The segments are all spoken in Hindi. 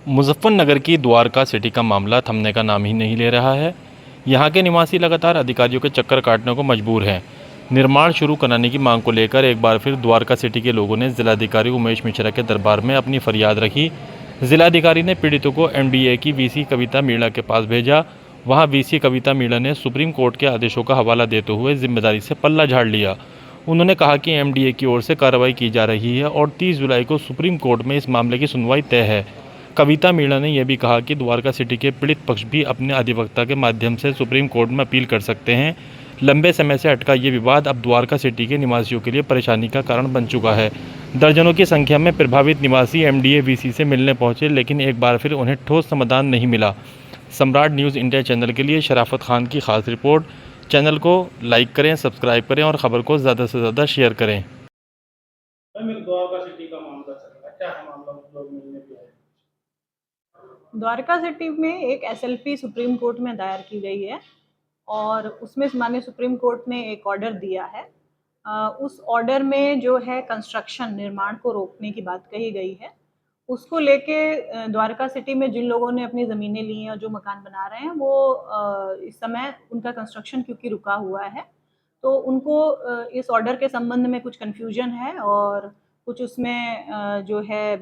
मुजफ्फरनगर की द्वारका सिटी का मामला थमने का नाम ही नहीं ले रहा है। यहाँ के निवासी लगातार अधिकारियों के चक्कर काटने को मजबूर हैं। निर्माण शुरू कराने की मांग को लेकर एक बार फिर द्वारका सिटी के लोगों ने जिलाधिकारी उमेश मिश्रा के दरबार में अपनी फरियाद रखी। जिलाधिकारी ने पीड़ितों को एमडीए की वीसी कविता मीणा के पास भेजा। वहाँ वीसी कविता मीणा ने सुप्रीम कोर्ट के आदेशों का हवाला देते हुए जिम्मेदारी से पल्ला झाड़ लिया। उन्होंने कहा कि एमडीए की ओर से कार्रवाई की जा रही है और 30 जुलाई को सुप्रीम कोर्ट में इस मामले की सुनवाई तय है। कविता मीणा ने यह भी कहा कि द्वारका सिटी के पीड़ित पक्ष भी अपने अधिवक्ता के माध्यम से सुप्रीम कोर्ट में अपील कर सकते हैं। लंबे समय से अटका ये विवाद अब द्वारका सिटी के निवासियों के लिए परेशानी का कारण बन चुका है। दर्जनों की संख्या में प्रभावित निवासी एमडीए वीसी से मिलने पहुंचे, लेकिन एक बार फिर उन्हें ठोस समाधान नहीं मिला। सम्राट न्यूज़ इंडिया चैनल के लिए शराफत खान की खास रिपोर्ट। चैनल को लाइक करें, सब्सक्राइब करें और ख़बर को ज़्यादा से ज़्यादा शेयर करें। द्वारका सिटी का मामला चल रहा है, क्या है मामला? लोग मिलने के आए। द्वारका सिटी में एक एसएलपी सुप्रीम कोर्ट में दायर की गई है और उसमें माननीय सुप्रीम कोर्ट ने एक ऑर्डर दिया है। उस ऑर्डर में जो है कंस्ट्रक्शन निर्माण को रोकने की बात कही गई है। उसको लेके द्वारका सिटी में जिन लोगों ने अपनी ज़मीनें ली हैं और जो मकान बना रहे हैं वो इस समय उनका कंस्ट्रक्शन क्योंकि रुका हुआ है, तो उनको इस ऑर्डर के संबंध में कुछ कन्फ्यूजन है और कुछ उसमें जो है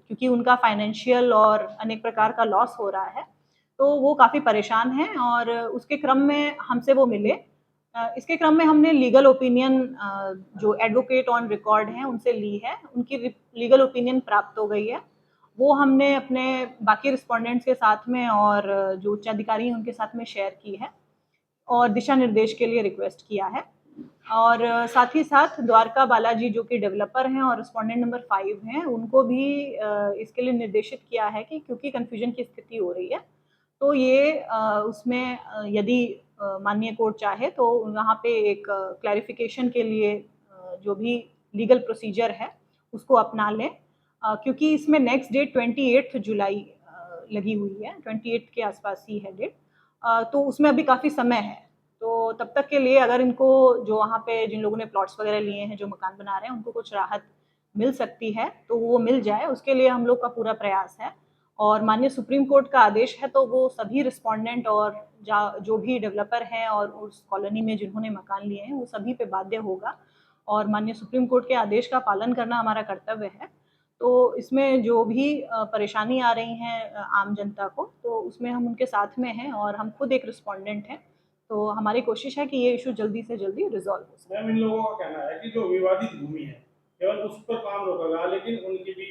क्योंकि उनका फाइनेंशियल और अनेक प्रकार का लॉस हो रहा है, तो वो काफ़ी परेशान हैं और उसके क्रम में हमसे वो मिले। इसके क्रम में हमने लीगल ओपिनियन जो एडवोकेट ऑन रिकॉर्ड हैं उनसे ली है, उनकी लीगल ओपिनियन प्राप्त हो गई है। वो हमने अपने बाकी रिस्पोंडेंट्स के साथ में और जो उच्चाधिकारी हैं उनके साथ में शेयर की है और दिशा निर्देश के लिए रिक्वेस्ट किया है। और साथ ही साथ द्वारका बालाजी जो कि डेवलपर हैं और रिस्पोंडेंट नंबर 5 हैं, उनको भी इसके लिए निर्देशित किया है कि क्योंकि कन्फ्यूजन की स्थिति हो रही है, तो ये उसमें यदि माननीय कोर्ट चाहे तो वहाँ पे एक क्लैरिफिकेशन के लिए जो भी लीगल प्रोसीजर है उसको अपना लें, क्योंकि इसमें नेक्स्ट डेट 28 जुलाई लगी हुई है, 28 के आसपास ही है डेट, तो उसमें अभी काफ़ी समय है। तो तब तक के लिए अगर इनको जो वहाँ पे जिन लोगों ने प्लॉट्स वगैरह लिए हैं, जो मकान बना रहे हैं, उनको कुछ राहत मिल सकती है तो वो मिल जाए, उसके लिए हम लोग का पूरा प्रयास है। और माननीय सुप्रीम कोर्ट का आदेश है तो वो सभी रिस्पोंडेंट और जो भी डेवलपर हैं और उस कॉलोनी में जिन्होंने मकान लिए हैं वो सभी पे बाध्य होगा और माननीय सुप्रीम कोर्ट के आदेश का पालन करना हमारा कर्तव्य है। तो इसमें जो भी परेशानी आ रही हैं आम जनता को, तो उसमें हम उनके साथ में हैं और हम खुद एक रिस्पोंडेंट हैं, तो हमारी कोशिश है कि ये इशू जल्दी से जल्दी रिजॉल्व हो सके। मैम, इन लोगों का कहना है कि जो विवादित भूमि है केवल उस पर काम रोका गया, लेकिन उनकी भी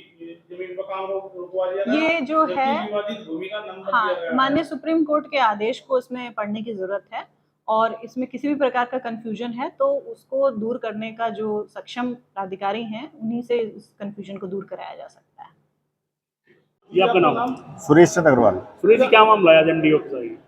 जमीन पर काम रुकवा दिया गया। ये जो है विवादित भूमि का नंबर दिया हाँ, गया माननीय सुप्रीम कोर्ट के आदेश को इसमें पढ़ने की जरूरत है और इसमें किसी भी प्रकार का कंफ्यूजन है तो उसको दूर करने का जो सक्षम अधिकारी हैं उन्हीं से इस कंफ्यूजन को दूर कराया जा सकता है। ये आपका नाम? सुरेश चंद्र अग्रवाल। सुरेश जी, क्या मामला है एमडी ऑफिस?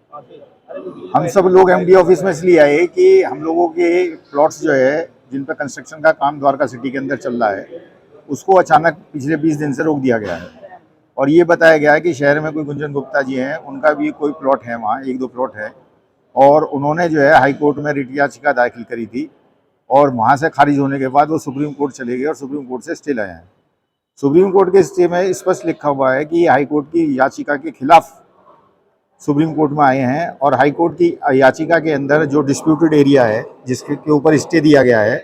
हम सब लोग एमडी ऑफिस में इसलिए आए कि हम लोगों के प्लॉट्स जो है जिन पर कंस्ट्रक्शन का काम द्वारका सिटी के अंदर चल रहा है उसको अचानक पिछले 20 दिन से रोक दिया गया है और ये बताया गया है कि शहर में कोई गुंजन गुप्ता जी हैं, उनका भी कोई प्लॉट है, वहाँ 1-2 प्लॉट है और उन्होंने जो है हाई कोर्ट में रिट याचिका दाखिल करी थी और वहाँ से खारिज होने के बाद वो सुप्रीम कोर्ट चले गए और सुप्रीम कोर्ट से स्टे लाए हैं। सुप्रीम कोर्ट के स्टे में स्पष्ट लिखा हुआ है कि हाई कोर्ट की याचिका के खिलाफ सुप्रीम कोर्ट में आए हैं और हाई कोर्ट की याचिका के अंदर जो डिस्प्यूटेड एरिया है जिसके के ऊपर स्टे दिया गया है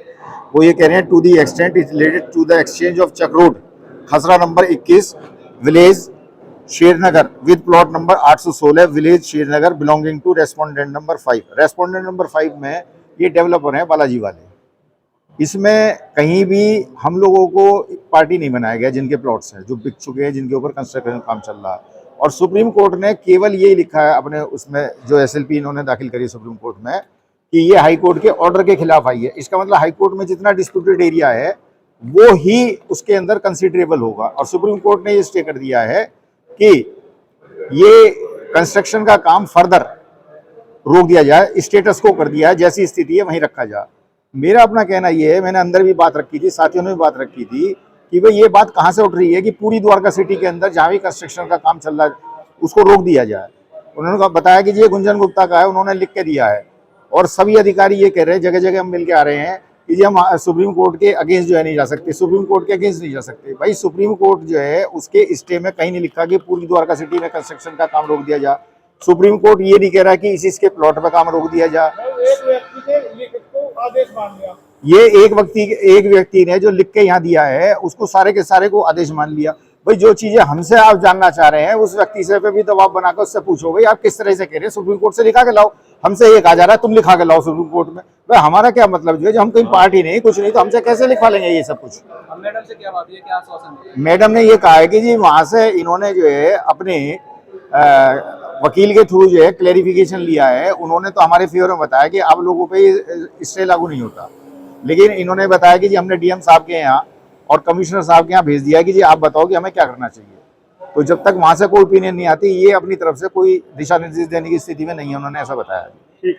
वो ये कह रहे हैं to the extent is related to the exchange of chak road khasra number 21 village Shernagar with plot number 816 village Shernagar belonging to respondent number 5। Respondent number 5 में ये डेवलपर हैं बालाजी वाले। इसमें कहीं भी हम लोगों को पार्टी नहीं बनाया गया जिनके प्लॉट्स हैं जो बिक चुके हैं, जिनके ऊपर कंस्ट्रक्शन काम चल रहा है। और सुप्रीम कोर्ट ने केवल यही लिखा है अपने उसमें जो एसएलपी इन्होंने दाखिल करी सुप्रीम कोर्ट में कि ये हाई कोर्ट के ऑर्डर के खिलाफ आई है। इसका मतलब हाई कोर्ट में जितना डिस्प्यूटेड एरिया है वो ही उसके अंदर कंसिडरेबल होगा और सुप्रीम कोर्ट ने ये स्टे कर दिया है कि ये कंस्ट्रक्शन का काम फर्दर रोक दिया जाए, स्टेटस को कर दिया है, जैसी स्थिति है वहीं रखा जाए। मेरा अपना कहना ये है, मैंने अंदर भी बात रखी थी, साथियों ने भी बात रखी थी कि भाई ये बात कहाँ से उठ रही है कि पूरी द्वारका सिटी के अंदर जहाँ भी कंस्ट्रक्शन का काम चल रहा है उसको रोक दिया जाए। उन्होंने बताया कि ये गुंजन गुप्ता का है, उन्होंने लिख के दिया है और सभी अधिकारी ये कह रहे हैं, जगह जगह हम मिल के आ रहे हैं कि जी हम सुप्रीम कोर्ट के अगेंस्ट जो है नहीं जा सकते, सुप्रीम कोर्ट के अगेंस्ट नहीं जा सकते। भाई सुप्रीम कोर्ट जो है उसके स्टे में कहीं नहीं लिखा कि पूरी द्वारका सिटी में कंस्ट्रक्शन का काम रोक दिया जा। सुप्रीम कोर्ट ये नहीं कह रहा कि इस के प्लॉट पे काम रोक दिया जा। एक व्यक्ति से लिखित को आदेश मान लिया, ये एक व्यक्ति ने जो लिख के यहाँ दिया है उसको सारे के सारे को आदेश मान लिया। भाई जो चीजें हमसे आप जानना चाह रहे हैं उस व्यक्ति से पे भी दबाव बनाकर उससे पूछो भाई आप किस तरह से कह रहे हैं, सुप्रीम कोर्ट से लिखा के लाओ। हमसे ये कहा जा रहा है तुम लिखा के लाओ सुप्रीम कोर्ट में। भाई हमारा क्या मतलब जो है, जो हम कोई पार्टी नहीं कुछ नहीं, तो हमसे कैसे लिखवा लेंगे ये सब कुछ। मैडम से क्या बात हुई, क्या आश्वासन दिया? मैडम ने ये कहा है कि जी वहां से इन्होंने जो है अपने वकील के थ्रू जो है क्लेरिफिकेशन लिया है। उन्होंने तो हमारे फेवर में बताया कि आप लोगों पे स्टे लागू नहीं होता, लेकिन इन्होंने बताया कि जी हमने डीएम साहब के यहाँ और कमिश्नर साहब के यहाँ भेज दिया कि जी आप बताओ कि हमें क्या करना चाहिए। तो जब तक वहां से कोई ओपिनियन नहीं आती, ये अपनी तरफ से कोई दिशा निर्देश देने की स्थिति में नहीं है, उन्होंने ऐसा बताया। ठीक।